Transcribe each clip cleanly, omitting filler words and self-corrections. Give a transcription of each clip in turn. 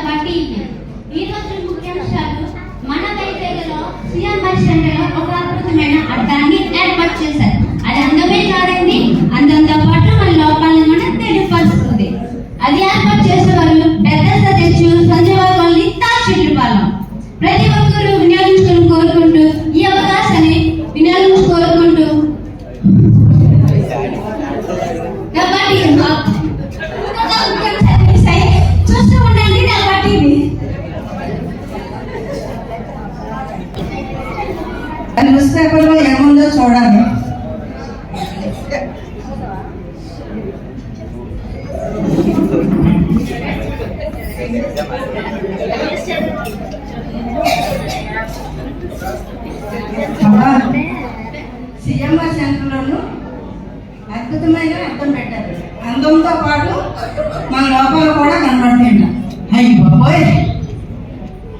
Party ఈ రోజు ముఖ్యాంశాలు. మన వైజాగ్లో సీఎం బస్ స్టాండ్లో ఒక అద్భుతమైన అడ్డాన్ని ఏర్పాటు చేశారు. అది అందమే కాదండి, అందంతో పాటు మన లోపాలను మనం తెలియపరుస్తుంది. అది ఏర్పాటు చేసేవారు పెద్ద సదస్సు సంజయవారి వాళ్ళని తాచిపాలెం. ప్రతి ఒక్కరూ వినియోగించుకుని కోరుకుంటూ ఈ అవకాశాన్ని వినియోగించుకోరుకుంటూ చూస్తూ ఉండండి. న్యూస్ పేపర్లో ఏముందో చూడాలి. సీఎంఆర్ సెంటర్లోను అద్భుతమైన అర్థం పెట్టారు. అందంతో పాటు మన లోపాలు కూడా కనబడతాయి. అయ్యి బాబోయ్,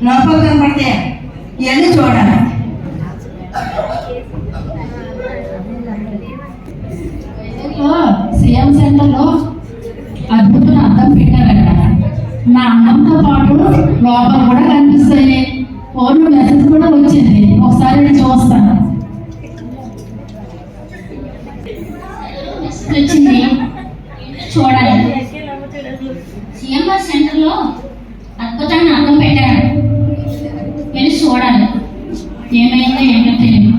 లోపాలు కనబడతాయి, ఇవన్నీ చూడాలి. సీఎం సెంటర్లో అద్భుతమైన అద్దం పెట్టారట. నా అందంతో పాటు లోపల కూడా కనిపిస్తాయి. ఫోన్ మెసేజ్ కూడా వచ్చింది, ఒకసారి చూస్తాను. వచ్చింది చూడాలి. సీఎంఆర్ సెంటర్లో అద్భుతమైన అద్దం పెట్టారు, వెళ్ళి చూడాలి. ఏమైందో ఏంటో తెలియదు.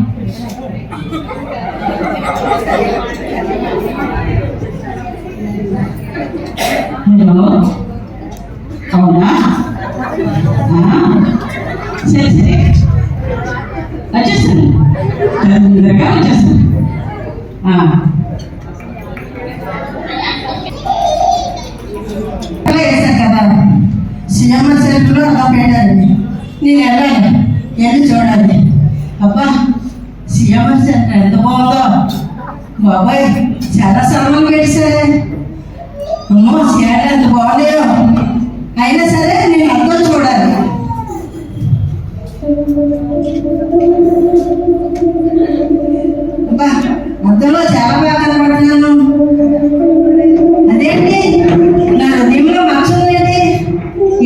హలో, అవునా? సరే సరే, వచ్చేస్తాను, తొందరగా వచ్చేస్తాను. వేసాను కదా, సీఎంఆర్ సెంటర్లో అలా పెట్టారండి. నేను వెళ్ళాలి, వెళ్ళి చూడాలి. అబ్బా, సీఎంఆర్ సెంటర్ ఎంత బాగుందో బాబాయ్, చాలా సామాన్లు పెట్టేశారే. అమ్మో, చీర ఎంత బాగుందో. అయినా సరే నేను అర్థం చూడాలి. అబ్బా, అర్థంలో చాలా బాగా కనబడుతున్నాను. అదేంటి, నా హృదయంలో మర్చుందేంటి?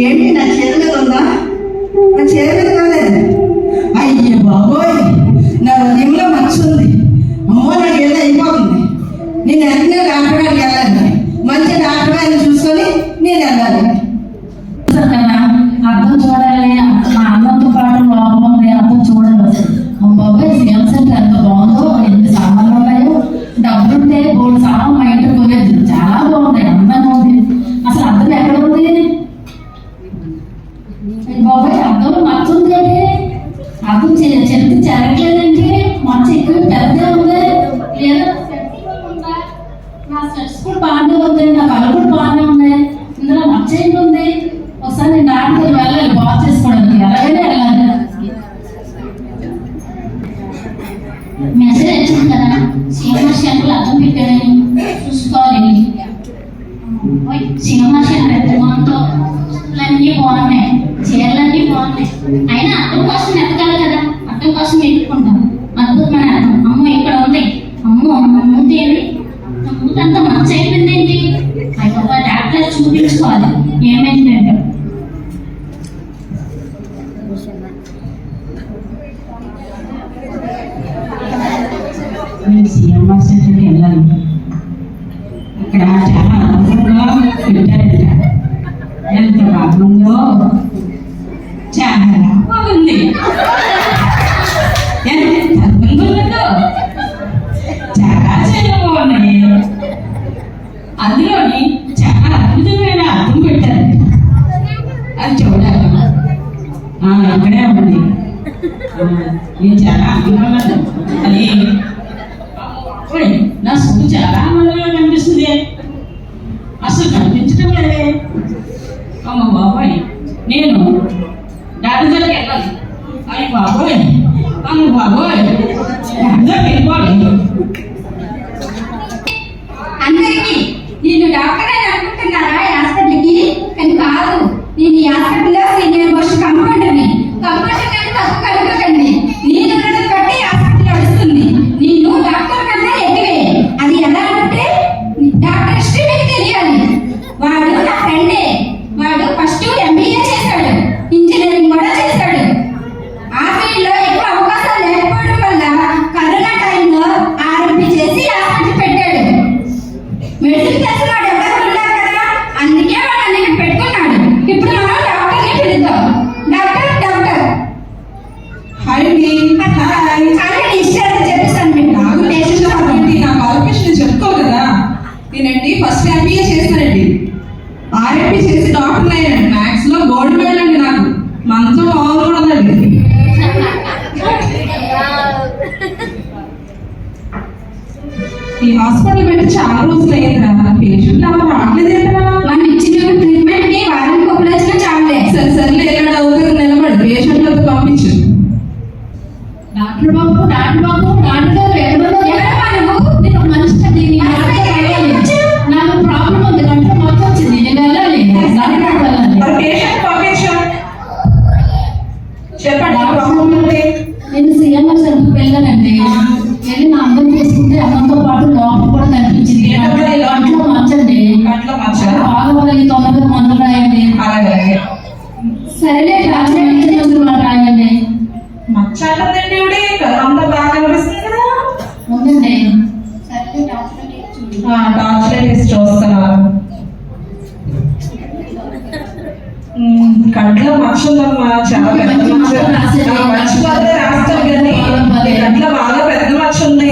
ఏంటి, నా చీర మీద ఉందా? నా చీర మీద కాలేదు. అయ్యే బాబోయ్, నా హృదయంలో మర్చుంది. అమ్మో, నాకు ఏదో అయిపోతుంది. నేను వెంటనే డాక్టర్ గారికి వెళ్ళాలి. మంచి డాక్టర్ గారిని చూసుకొని నేను వెళ్ళాలి. అర్థం చూడాలి. మా అందంతో పాటు లోపం ఉంది, అర్థం చూడాలి. అసలు బాబాయ్, సీఎం సెంటర్ ఎంత బాగుందో, ఎన్ని సామాన్లు ఉన్నాయో. డబ్బులుంటే బోర్డు సామాన్ మా ఇంటికి పోయేది. చాలా బాగుంది, అందంగా ఉంది. అసలు అర్థం ఎక్కడ ఉంది బాబాయ్? అర్థం మర్చుంది ఏంటి? అర్థం చెప్తే జరగలేదండి. మంచి ఎక్కువ పెద్ద ఉంది లేదా? నా స్టెప్స్ కూడా బాగానే ఉంది, నా కళ్ళు కూడా బాగానే ఉన్నాయి. ఇందులో మచ్చ ఏంటి ఉంది? ఒకసారి నేను డాక్టర్ వెళ్ళాలి, బాగా చేసుకోవడానికి. ఎలాగైనా వెళ్ళాలి. మెసేజ్ వచ్చింది కదా, సీఎంఆర్ సెంటర్లో అర్థం పెట్టారని చూసుకోవాలి. సీఎంఆర్ సెంటర్ ఎంత బాగుందో, అన్నీ బాగున్నాయి, చీరలన్నీ బాగున్నాయి. అయినా అర్థం కోసం ఎత్తకాలి కదా, అర్థం కోసం ఎత్తుకుంటాం. అద్భుతమైన అర్థం. అమ్మో, ఇక్కడ ఉంది. అమ్మో, ముందు ఏంటి, ముందంతా మంచి అయిపోయింది ఏంటి? అయిపోతే డాక్టర్ చూపించుకోవాలి ఏమైందంటే. నేను సీఎంఆర్ సెంటర్కి వెళ్ళాలి. అక్కడ చాలా అద్భుతంగా పెట్టారంట. ఎంత బాగుందో, చాలా బాగుంది. ఎంత అద్భుతంగా, చాలా చాలా బాగున్నాయి. అందులోని చాలా అద్భుతమైన అర్థం పెట్టారు. అది చూడాలి. ఇక్కడే ఉంది. నేను చాలా అనుకున్నాను. అది నా స్కూల్ చాలా ఆనందంగా కనిపిస్తుంది. అసలు కనిపించడం లేదే. అమ్మ బాబాయ్, నేను డాక్టర్ దగ్గరికి వెళ్ళాలి. అయ్యి బాబోయ్, అమ్మ బాబోయ్, డాక్టర్ దగ్గరికి వెళ్ళిపోవాలి. అందరికీ నేను డాక్టర్ అని అనుకుంటున్నారా హాస్పిటల్కి? కానీ కాదు, నేను ఈ హాస్పిటల్లో సీనియర్ మోస్ట్ కంపౌండర్ని. కంపౌండర్ కానీ తప్పు కలుగుకండి. నేను బట్టి హాస్పిటల్ నడుస్తుంది. నేను డాక్టర్ కన్నా ఎక్కువే. అది ఎలా అంటే డాక్టర్ హిస్టరీ మీకు తెలియాలి. వాడు నా ఫ్రెండే. వాడు ఫస్ట్ MBA హాస్పిటల్ పెట్టి చాలా రోజులు అయిందిరా, పేషెంట్ అలా రావట్లేదేంట్రా? మనం ఇచ్చిన ట్రీట్మెంట్ కి వారానికి ఒకరు వచ్చినా చాలే. సరే సర్లే, ఎక్కడ అవుతుంది నిలబడి పేషెంట్లతో పంపించు. డాక్టర్ బాబు డాక్టర్ గారు ఎవరు నేను ఒక మనిషి నాకు ప్రాబ్లం ఉంది, కంట్లో మొత్తం వచ్చింది, నేను వెళ్ళాలి, డాక్టర్ వెళ్ళాలి. మరి పేషెంట్ పంపించు. చెప్పండి ప్రాబ్లం ఏంటి? నేను సీఎంఆర్ సెంటర్కి వెళ్ళానండి. వెళ్ళి నా అందం చేసుకుంటే అన్నంతో పాటు లోపల కూడా కనిపించింది. కంట్లో మచ్చండి, కంట్లో మచ్చ. బాగా తొందరగా మందులు రాయండి. అలాగే సరేలే మందులు రాయండి. మచ్చ అంటుందండి ఇవిడి, అంతా బాగా కనిపిస్తుంది కదా. ఉందండి. టార్చ్ లైట్ వేసి చూస్తున్నారు. కంట్లో మచ్చ ఉందమ్మా, చాలా పెద్ద మచ్చ. మర్చిపోతే రాస్తాం కానీ కంట్లో బాగా పెద్ద మచ్చ ఉంది.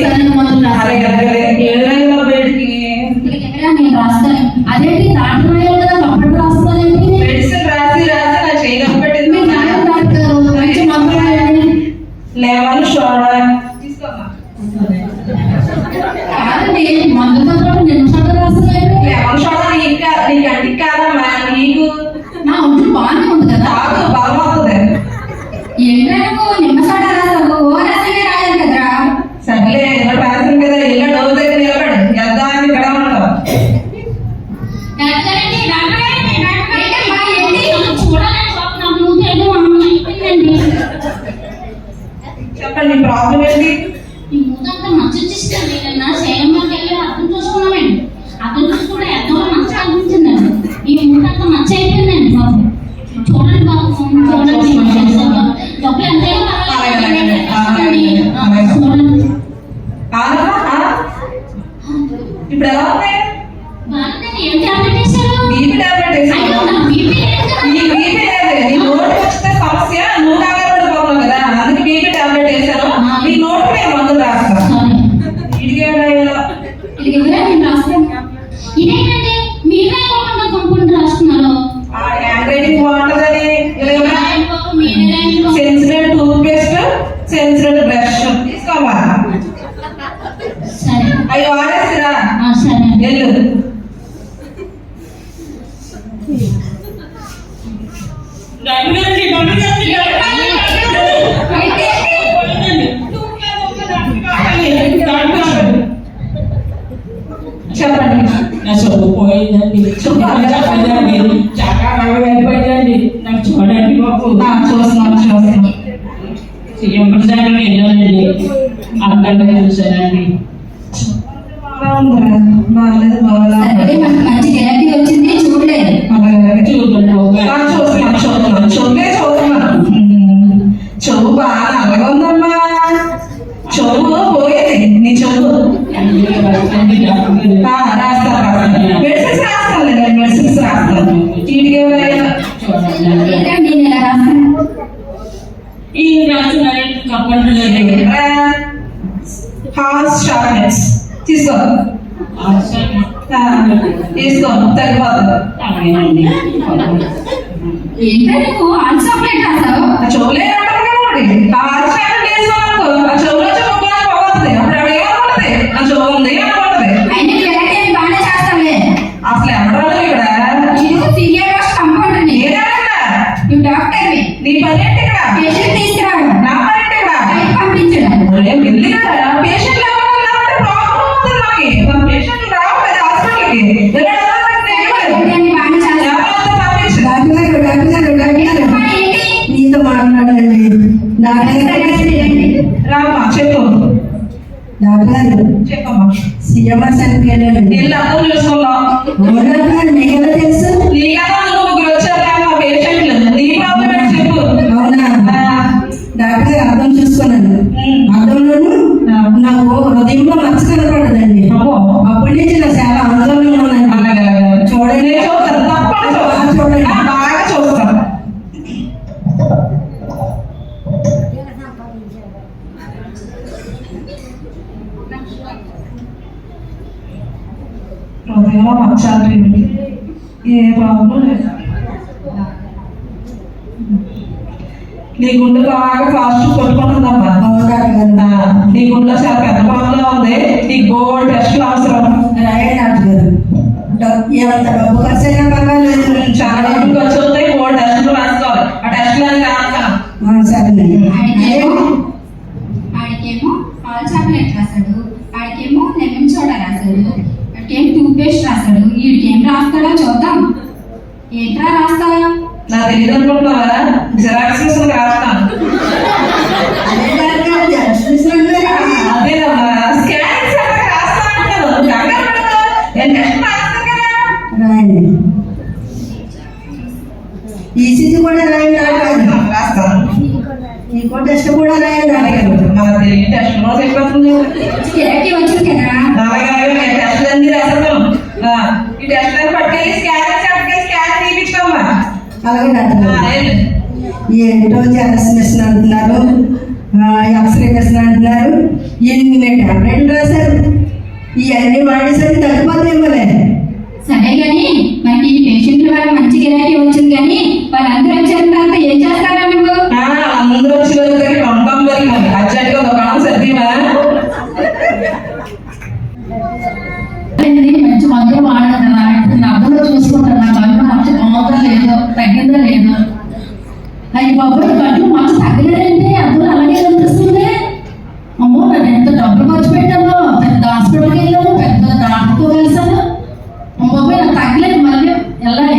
అలాగే ఏళ్ళ బయటికి నేను రాస్తాను. అదేంటి డాక్టర్ రాయాలి కదా, అప్పుడు రాస్తానండి. మెడిసిన్ రాసి రాసి నా చేయడం పెట్టింది. మంచి మందులు రాయండి. లెమన్ సోడా తీసుకోమ్మా. కాదండి, మందులతో పాటు నిమిషాలు రాస్తానండి. లెమన్ సోడా నీకు కంటికి కాదమ్మా, నీకు నా ఒంట్లో బాగానే ఉంది కదా. కాదు బలం అవుతుంది. ఏంటో నువ్వు నిమ్మ సోడా రాసావు, ఓ రసమే రాయాలి కదరా. సర్లే ఇలా రాసింది కదా, ఇలా డోర్ దగ్గర నిలబడి ఎద్దా అని ఇక్కడ ఉంటావు. చెప్పండి మీ ప్రాబ్లం ఏంటి? ఈ మూతంతా మచ్చ వచ్చేసిందండి. నిన్న సేలమ్మకి వెళ్ళి అర్థం చూసుకున్నామండి. అర్థం చూసుకుంటే ఎంతో మచ్చ అనిపించిందండి. ఈ మూతంతా మచ్చ అయిపోయిందండి బాబు. చూడండి బాబు, చూడండి డబ్బులు ఎంతైనా పర్వాలేదు. చూడండి ఇప్పుడు ఎలా ఉంది? బాగుందండి. ఏం టాబ్లెట్ వేశారు? బీపీ టాబ్లెట్ అయ్యో, వేసాను. నా బీపీ లేదు కదా. నీ బీపీ లేదు, నీ నోటు వచ్చితే సమస్య, నువ్వు కంగారు పడిపోతున్నావు కదా, అందుకే బీపీ టాబ్లెట్ వేసాను. నీ నోటు నేను మందులు రాస్తాను. సారీ. ఇది ఎవరా నేను రాస్తాను. ఇదేంటండి, మీరే కాకుండా కంపౌండ్ రాస్తున్నారు. హ్యాండ్ రైటింగ్ బాగుంటుందని మీరే రాయండి. సెన్సిడెంట్ టూత్ పేస్ట్, సెన్సిడెంట్ బ్రష్ తీసుకోమా. సరే. అవి వాడేసిరా సరే. వెళ్ళు. చెప్పండి. నా చదువు పోయిందండి, చెప్పండి. చాలా అయిపోయిందండి, నాకు చూడండి బాబు. చూస్తున్నాను. సీఎం దగ్గర వెళ్ళానండి, అక్కడ చూసానండి. బాగాలేదు సరే, మనకు మంచి థెరపీ వచ్చింది, చూడలేదు. చెవు బాగా నల్లగా ఉందమ్మా. చెవు పోయేది నీ చెవు. రాస్తాను మెడిసిన్స్ రాస్తాను, నేను మెడిసిన్స్ రాస్తాను. చీటికి ఏంటండి నేను ఇలా రాస్తాను. ఈ రాస్తున్నాయి కంపల్సరీ హార్స్ షార్ప్నెస్ తీసుకో. తీసుకో తగ్గిపోతుంది. ఏంటో నువ్వు ఆల్సోప్లేట్ రాసావు. ఆ చెవులే అంటారు కదా మరి. ఆ హార్స్ షార్ప్నెస్ వేసుకోనుకో, ఆ చెవులో చెప్పుకోవాలి పోతుంది. అప్పుడు అవి ఏమనుకుంటుంది, ఆ చెవు ఉంది అనుకుంటుంది. అయినా థెరపీ బాగానే చేస్తావులే. అసలు ఎవరు ఇక్కడ నీకు సీనియర్ మోస్ట్ కంపౌండర్ ని. నువ్వు డాక్టర్వి. నీ పని ఏంటి ఇక్కడ? పేషెంట్ తీసుకురావడం, నా పని ఏంటి ఇక్కడ? బయట పంపించడం. వెళ్ళి కదా పేషెంట్లు ఎవరు ప్రాబ్లం అవుతుంది మాకి. మన పేషెంట్లు రావు కదా హాస్పిటల్కి. ఏంటండి బాగానే చేస్తావు. పంపించు. నీతో మాట్లాడండి. రామ్మా చెప్పు. డాక్టర్ చెప్పమ్మా. సీఎంఆర్ సెంటర్కి వెళ్ళానండి. వీళ్ళు అర్థం చేసుకున్నాం. నీకెలా తెలుసు? నీకన్నా ముగ్గురు వచ్చారు మా పేషెంట్లు. నీ ప్రాబ్లం ఏంటి చెప్పు. అవునా డాక్టర్ అర్థం చూసుకున్నాను. అర్థంలోను నాకు హృదయంలో మచ్చ కనపడదండి. అప్పటి నుంచి నాకు చాలా ఆందోళనగా ఉన్నాను. చూడండి చూస్తాను, తప్పకుండా చూడండి. బాగా చూస్తాను. హృదయంలో మచ్చ అంటే ఏ ప్రాబ్లం లేదు. నీ గుండె బాగా ఫాస్ట్ కొట్టుకుంటుందమ్మా. నీ గుండెలో చాలా పెద్ద ప్రాబ్లం ఉంది, నీకు బోర్డు టెస్ట్లు అవసరం. రాయండి డాక్టర్ గారు. ఎంత డబ్బు ఖర్చు అయినా పర్వాలేదు. చాలా డబ్బులు ఖర్చు అవుతాయి, బోర్డు టెస్ట్లు రాసుకోవాలి. ఆ టెస్ట్లు అని రాస్తాను. సరేనండి. ఆడికేమో పాల్ చాక్లెట్ రాశాడు, ఆడికేమో లెమన్ సోడా రాశాడు, ఆడికేం టూత్ పేస్ట్ రాశాడు. వీడికేం రాస్తాడో చూద్దాం. ఏంట్రా రాస్తావా? నా తెలియదు అనుకుంటున్నావా? జిరాక్స్ తీసుకుని రాస్తాను. అదే డాక్టర్ గారు జస్ట్ అదేనమ్మా, స్కానింగ్ సెంటర్ రాస్తానంటారు. కంగారు పడకు, నేను టెస్ట్ రాస్తాను కదా. రాయండి. ఈసీజీ కూడా రాయండి డాక్టర్ గారు. రాస్తాను. ఇంకో టెస్ట్ కూడా రాయండి డాక్టర్ గారు. మన తెలియని టెస్ట్ కూడా అయిపోతుంది. గిరాకీ వచ్చింది కదా. అలాగే నేను టెస్ట్లు అన్ని రాస్తాను. ఈ టెస్ట్లను పట్టుకెళ్ళి స్కానింగ్ సెంటర్కి స్కాన్ తీపించుకోమ్మా. అలాగే డాక్టర్ గారు. ఏంటో జెరాక్స్ మిషన్ అంటున్నారు, ఎక్స్రే మిషన్ అంటున్నారు, ఎన్ని టాబ్లెట్లు రాశారు. ఇవన్నీ వాడేసరికి తగ్గిపోతాయేమోలే. సరే కానీ మనకి ఈ పేషెంట్ల వల్ల మంచి గిరాకీ వచ్చింది, కానీ వాళ్ళందరూ వచ్చిన తర్వాత ఏం చేస్తారా నువ్వు? అందరూ వచ్చి వెళ్ళి పంపం వెళ్ళి అర్జెంట్గా ఒక సర్దీవా. మంచి మందులు వాడదు కదా, అర్థంలో చూసుకుంటారు. నా కళ్ళు మంచి బాగుందో లేదో, తగ్గిందో లేదో. అయ్యి బాబు కళ్ళు మంచి తగ్గలేదంటే అర్థం అలాగే కనిపిస్తుంది. అమ్మో నేను ఎంత డబ్బులు ఖర్చు పెట్టాను, పెద్ద హాస్పిటల్కి వెళ్ళాను, పెద్ద డాక్టర్తో కలిసాను. అమ్మో నాకు తగ్గలేదు, మళ్ళీ వెళ్ళాలి.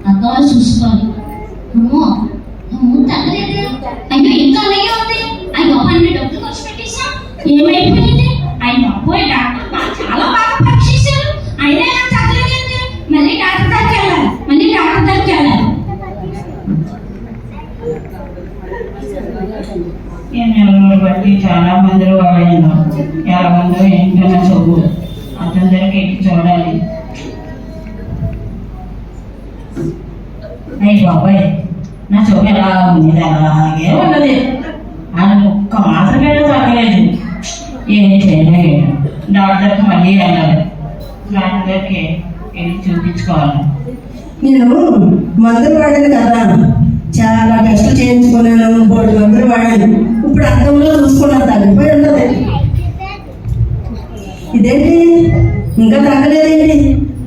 అర్థం చూసుకోవాలి. అమ్మో అమ్మో తగ్గలేదు. అయ్యో ఇంకా అలాగే ఉంది. అయ్యో అన్ని డబ్బులు ఖర్చు పెట్టేసాం, ఏమైపోయింది? అయ్యో పోయి డాక్టర్ చాలా బాగా పరీక్షించారు, అయినా నాకు తగ్గలేదండి. మళ్ళీ డాక్టర్ దగ్గరికి వెళ్ళాలి, మళ్ళీ డాక్టర్ దగ్గరికి వెళ్ళాలి. ఈ నెలను బట్టి చాలా మందిలో వాడాను. ఎలా మందో ఏంటన్నా చదువు అతని చూడాలి. అయ్యి బాబాయ్, నా చదువు ఎలా ఉంది? అలాగే ఉన్నది. అది ఒక్క మాత్రమే తగ్గలేదు. ఏం చేయలేదు. డాక్టర్కి మళ్ళీ వెళ్ళాలి, డాక్టర్ దగ్గరికి వెళ్ళి చూపించుకోవాలి. నేను మందులు వాడాను కదా, చాలా టెస్టులు చేయించుకున్నాను, 3 మందులు వాడాను. ఇప్పుడు అర్థంలో చూసుకున్నాను, తగ్గిపోయి ఉండదు. ఇదేంటి ఇంకా తగ్గలేదేంటి?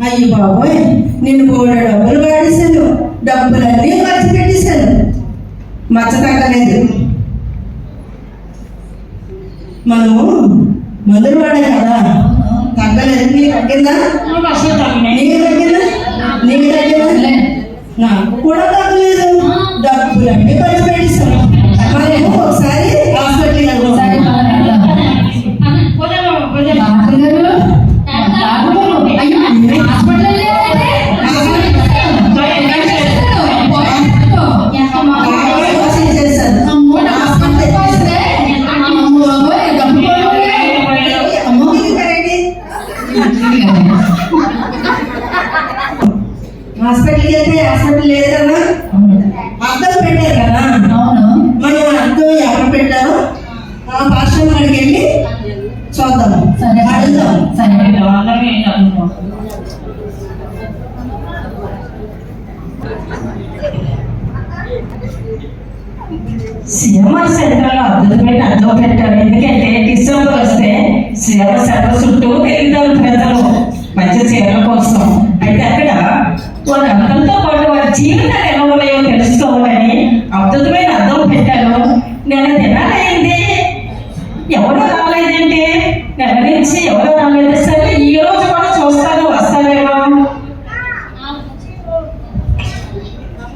అయ్యి బాబోయ్, నేను 3 డబ్బులు వాడేశాను, డబ్బులన్నీ ఖర్చు పెట్టేశాను, మచ్చ తగ్గలేదు. మనము మందులు వాడాం కదా, తగ్గలేదు. నీకు తగ్గిందా? నాకు అసలు తగ్గినాయి. నీకు తగ్గిందా? నీకు తగ్గిందా? నాకు కూడా తగ్గలేదు, డబ్బులన్నీ ఖర్చు పెట్టేశాను. మనము ఒకసారి హాస్పిటల్కి వెళ్దాం. డాక్టర్ గారు, డాక్టర్ గారు, అయ్యో హాస్పిటల్ లేదంటే చేశాను. అమ్మో నా హాస్పిటల్ వస్తే అమ్మో బాబోయ్ డబ్బు అమ్మో ఇంకా రెడీ. హాస్పిటల్కి వెళ్తే హాస్పిటల్ లేదు కదా, అర్థం పెట్టారు కదా. అవును. మనం అర్థం ఎవరు పెట్టారో ఆ పాఠశాల కాడికి వెళ్ళి చూద్దాం, సరే అడుగుదాం. సరే అందరం ఏం చదువుతాం. సిఎంఆర్ సెంటర్లో అద్భుతమైన అర్థం పెట్టారు. ఎందుకంటే డిసెంబర్ వస్తే సిఎంఆర్ సెంటర్ చుట్టూ తిరుగుతారు ప్రజలు మంచి చీరల కోసం. అయితే అక్కడ వారి అర్థంతో పాటు వారి జీవితాలు ఎలా ఉన్నాయో తెలుసుకోవాలని అద్భుతమైన అర్థం పెట్టారు. నెల దినాలైంది, ఎవరు రాలేదండి. నెల నుంచి ఎవరు రాలేదు. సరే ఈ రోజు కూడా చూస్తాను, వస్తారేమో.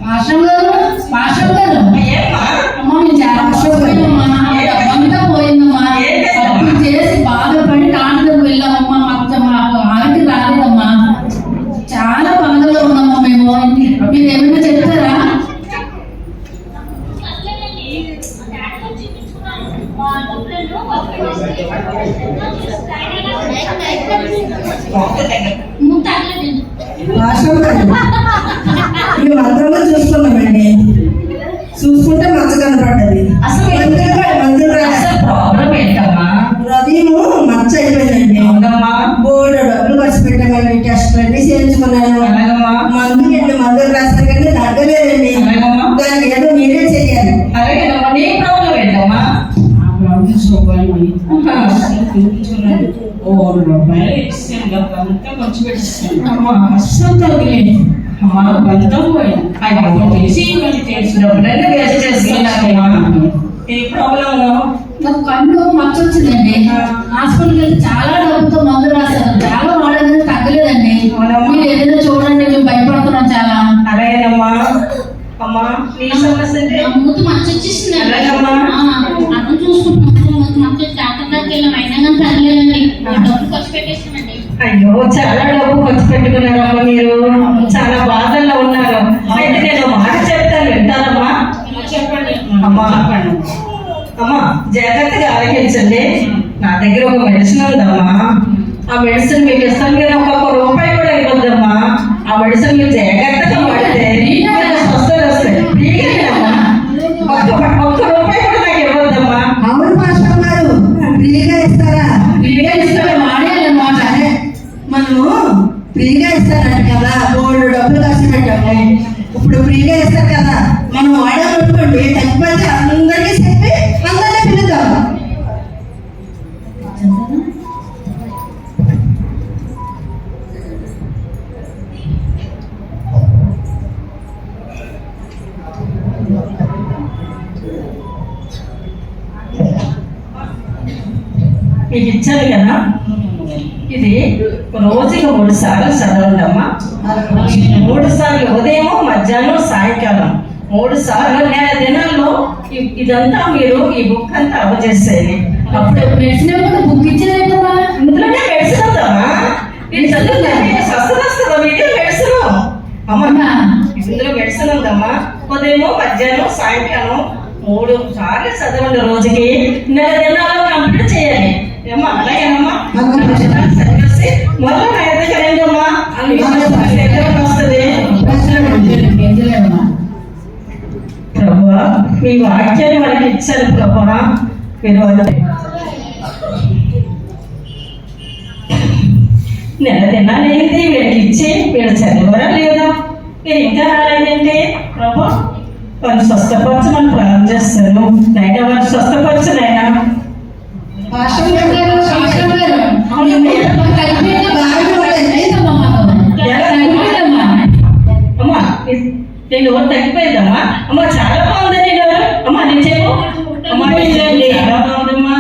మాస్టర్ గారు, మాస్టర్ గారు, ఏమ్మా? అమ్మ నేను చాలా కష్టపోయిందమ్మా, డబ్బంతా పోయిందమ్మా. అప్పుడు చేసి బాధపడి డాక్టర్ వెళ్ళామమ్మా, మాకు ఆరోగ్య రాలేదమ్మా. చాలా బాధలో ఉన్నామా మేము. మీరు ఏమైనా చెప్తారా? రాష్ట్రం మేము అందరంలో చూసుకున్నామండి, చూసుకుంటే మచ్చ కనపడ్డది. అసలు మందులు అసలు ప్రాబ్లం ఏంటమ్మా? రవీము మచ్చ అయిపోయిందండి. అవునమ్మా. బోర్డు డబ్బులు ఖర్చు పెట్టామండి, టెస్ట్లు అన్ని చేయించుకున్నాను, అలాగమ్మా. మందులు రాస్తారు కానీ తగ్గలేదండి. అలాగమ్మా. దానికి ఏదో మీరే చేయాలి. అంతా ఖర్చు పెట్టేస్తాను. అమ్మా అస్సలు తగ్గలేదు. అమ్మా అంతా పోయాను. అయ్యో చేసి ఇవన్నీ చేసి డబ్బులన్నీ వేస్ట్ చేస్తున్నానమ్మా. ఏ ప్రాబ్లం? నాకు కళ్ళు మచ్చ వచ్చిందండి. హాస్పిటల్కి వెళ్తే చాలా డబ్బుతో మందు రాశారు, చాలా వాడేది తగ్గలేదండి. మీరు ఏదైనా చూడండి, మేము భయపడుతున్నాం చాలా. అలాగేనమ్మా. అమ్మా నీ సమస్య అంటే ముందు మచ్చ వచ్చేసింది. అలాగమ్మా. అన్నం చూసుకుంటున్నాం, మచ్చ డాక్టర్ దగ్గరికి వెళ్ళాం, అయినా కానీ తగ్గలేదండి. డబ్బులు ఖర్చు పెట్టేసామండి. అయ్యో చాలా డబ్బు ఖర్చు పెట్టుకున్నారమ్మా మీరు. చాలా బాధల్లో ఉన్నారు. అయితే నేను మాట చెప్తాను, వింటారమ్మా? చెప్పండి. అమ్మా అమ్మా జాగ్రత్తగా ఆలోచించండి. నా దగ్గర ఒక మెడిసిన్ ఉందమ్మా. ఆ మెడిసిన్ మీకు ఇస్తాను కదా, ఒక్కొక్క రూపాయి కూడా ఇవ్వద్దమ్మా. ఆ మెడిసిన్ మీరు జాగ్రత్తగా వాడితే స్వస్థత వస్తాయి. ఫ్రీగానేనమ్మా. ఒక్క రూపాయి కూడా నాకు ఇవ్వద్దమ్మా. అవును మాస్టర్ గారు, ఫ్రీగా ఇస్తారా? ఫ్రీగా ఇస్తారా? వాడేయాలన్నమాట. సరే, మనము ఫ్రీగా ఇస్తారంట కదా, 3 డబ్బులు ఖర్చు పెట్టాము. ఇప్పుడు ఫ్రీగా ఇస్తారు కదా, మనం వాడామనుకోండి, తగ్గిపోతే అందరికీ చెప్పి అందరినీ పిలుద్దాం. మీకు ఇచ్చాను కదా, ఇది రోజుకి 3 సార్లు చదవండమ్మా. 3 సార్లు ఉదయం, మధ్యాహ్నం, సాయంకాలం 3 సార్లు. నెల దినాల్లో ఇదంతా మీరు ఈ బుక్ అంతా అవజేసేది. అప్పుడు మెడిసిన్ బుక్ ఇచ్చేదేంటమ్మా? ఇందులోనే మెడిసిన్ ఉందమ్మా. ఇది చదివితే మీకు స్వస్థత వస్తుందా? మీకు మెడిసిన్ అమ్మా, ఇందులో మెడిసిన్ ఉందమ్మా. ఉదయం, మధ్యాహ్నం, సాయంకాలం 3 సార్లు చదవండి రోజుకి. నెల దినాల్లో కంప్లీట్ చేయాలి. ఏమో అలాగేనమ్మా. సరిచేసి మొదలు నా దగ్గర ఏంటమ్మా వస్తుంది. ప్రభువా, మీ వాక్యాన్ని మనకి ఇచ్చారు ప్రభువా. మీరు నెల తినాలేంటి వీళ్ళకి ఇచ్చి వీళ్ళు చదివరా లేదా? మీరు ఇంకా రాలేదంటే ప్రభు వాళ్ళు స్వస్థపరచమని ప్రారంభం చేస్తారు. నైనా వాళ్ళు స్వస్థపరచనైనా మాస్టర్ గారు, సంవత్సరం గారు, బాగా అయిపోయిందమ్మా. అమ్మా నేను తగ్గిపోయిందమ్మా. అమ్మ చాలా బాగుంది. నేను అమ్మా నేను చెప్పు అమ్మా, చాలా బాగుందమ్మా.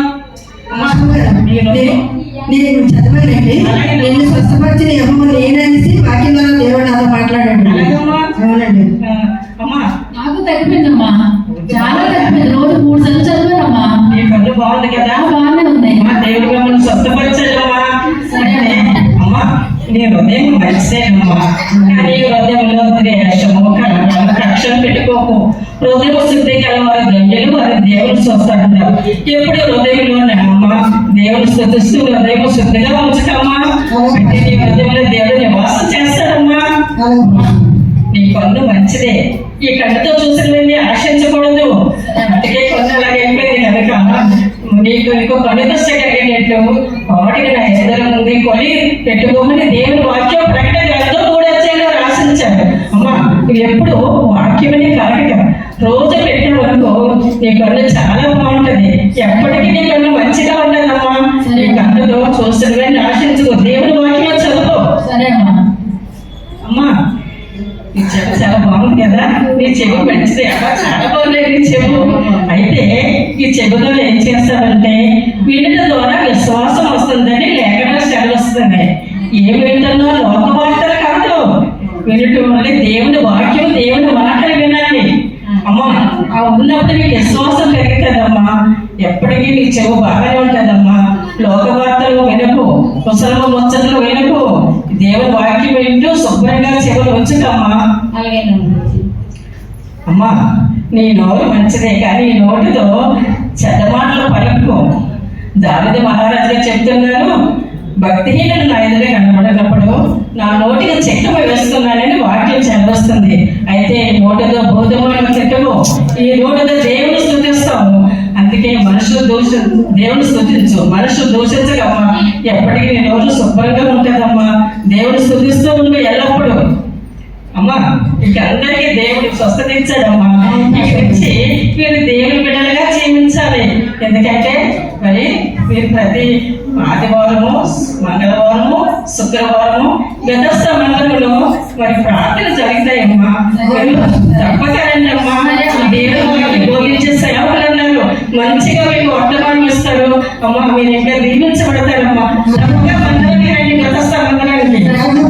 మాస్టర్ గారు, నేను చదివానండి. నేను స్వస్థపరిచిన యెహోవా నేననేసి వాక్యం ద్వారా దేవుడు నాతో మాట్లాడండి. అలాగమ్మా. అవునండి. అమ్మా నాకు తగ్గిపోయిందమ్మా, చాలా తగ్గిపోయింది. రోజు 3 సార్లు చదివానమ్మా. నీ కళ్ళు బాగుంది కదా. బాగానే ఉంది. అమ్మా దేవుడు మిమ్మల్ని స్వస్థపరిచాడమ్మా. అమ్మా నీ హృదయం మంచిదేనమ్మా, కానీ హృదయంలో ద్వేషము, కక్షలు పెట్టుకోకు. హృదయం శుద్ధి కలవారు ధన్యులు, వారి దేవుడు చూస్తాడంటారు. ఎప్పుడు హృదయంలోనేమ్మా దేవుడు స్తుతిస్తూ హృదయం శుద్ధిగా ఉంచుతామా. అంటే నీ హృదయంలో దేవుడు నివాసం చేస్తాడమ్మా. నీ కన్ను మంచిదే. ఈ కన్నుతో చూసినవన్నీ ఆశించకూడదు. అందుకే కన్ను అలాగే అయిపోయింది కనుక నీకు ఇంకో కనుదశ కలిగినట్టు వాటికి నా ఎదురు ఉంది కొని పెట్టుకోమని దేవుని వాక్యం ప్రకటన గ్రంథం 3వ అధ్యాయంలో రాసించాడు. అమ్మా నువ్వు ఎప్పుడు వాక్యమని కలగక రోజు పెట్టినవరకు నీ కన్ను చాలా బాగుంటది. ఎప్పటికీ నీ కన్ను మంచిగా ఉండదమ్మా. నీ కన్నుతో చూసినవన్నీ ఆశించుకో. దేవుని వాక్యం చదువు. సరే అమ్మా. అమ్మా నీ చెవు చాలా బాగుంది కదా. నీ చెవు మంచిది అబ్బా, చాలా బాగుంది నీ చెవు. అయితే ఈ చెవులో ఏం చేస్తారంటే వినడం ద్వారా విశ్వాసం వస్తుందని లేఖనాలు సెలవిస్తున్నాయి. ఏం వింటున్నా లోక వార్తలు కాదు, వినటం వల్ల దేవుని వాక్యం, దేవుని మాటలు వినాలి. అమ్మా ఆ ఉన్నప్పుడు నీకు విశ్వాసం పెరుగుతుందమ్మా. ఎప్పటికీ నీ చెవు బాగానే ఉంటుందమ్మా. లోక వార్తలు వినకు, కుశలమ ముచ్చట్లు వినకు. దేవుని వాక్యం వింటూ శుభ్రంగా చెవులు ఉంచుకమ్మా. అలాగేనమ్మా. అమ్మా నీ నోరు మంచిదే, కానీ ఈ నోటితో చెడ్డ మాటలు పలుకు. దావీదు మహారాజుగా చెప్తున్నారు, భక్తిహీనుడు నా ఎదురే కనబడినప్పుడు నా నోటికి చెక్కమ వేస్తున్నానని వాక్యం చదివిస్తుంది. అయితే ఈ నోటితో భూతమైన చెక్కము, ఈ నోటితో దేవుని స్తుతిస్తాము. అందుకే మనుషులు దేవుని స్తుతించు, మనుషులు దూషించకమ్మా. ఎప్పటికీ నీ నోరు శుభ్రంగా ఉంటుందమ్మా. దేవుని స్తుతిస్తూ ఉండు ఎల్లప్పుడూ. అమ్మా ఇక అందరికీ దేవుడు స్వస్థత ఇచ్చాడమ్మా. ఇక్కడి నుంచి మీరు దేవుని బిడ్డలుగా జీవించాలి. ఎందుకంటే మరి మీరు ప్రతి ఆదివారము, మంగళవారము, శుక్రవారము గతస్థ మండలంలో మరి ప్రార్థన జరుగుతాయమ్మా. మీరు తప్పకరండి అమ్మా. దేవుడు మనకి బోధించే సేవలు అన్నారు. మంచిగా మీకు వర్తమానం ఇస్తారు అమ్మా. మీరు ఇంకా దీవించబడతారమ్మా. తప్పగా మండలానికి రండి, గతస్థ మండలానికి.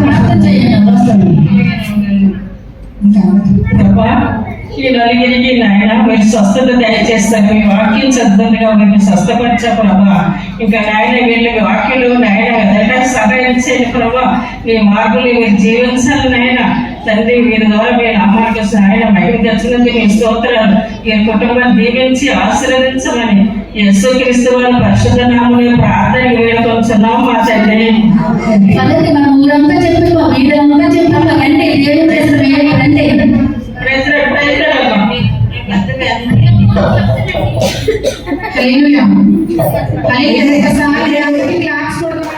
ప్రార్థన చేయండి, వస్తాను. ప్రభా, ఈ నలుగురికి నాయన మీరు స్వస్థత దయచేస్తారు. మీ వాక్యం చదువుగా మీరు స్వస్థపరిచా ప్రభా. ఇంకా నాయన వీళ్ళకి వాక్యులు నాయన ఎదగడానికి సహాయం చేయండి ప్రభా. మీ మార్పులు మీరు జీవించాలి నాయన. తండ్రి వీరి ద్వారా మీ నామానికి ఆయన మహిమ తెచ్చినందుకు మీ స్తోత్రాలు. ఈ కుటుంబాన్ని దీవించి ఆశీర్వదించమని యేసుక్రీస్తు వారి పరిశుద్ధ నామములో ప్రార్థన వేడుకొంచున్నాం మా తండ్రి. పదండి, మన ఊరంతా చెప్తాం, వీరంతా చెప్తాం. రండి, దేవుడు చేసిన మేలు రండి. హల్లెలూయా. హల్లెలూయా. ఒకసారి దేవునికి క్లాప్స్ కొడదాం.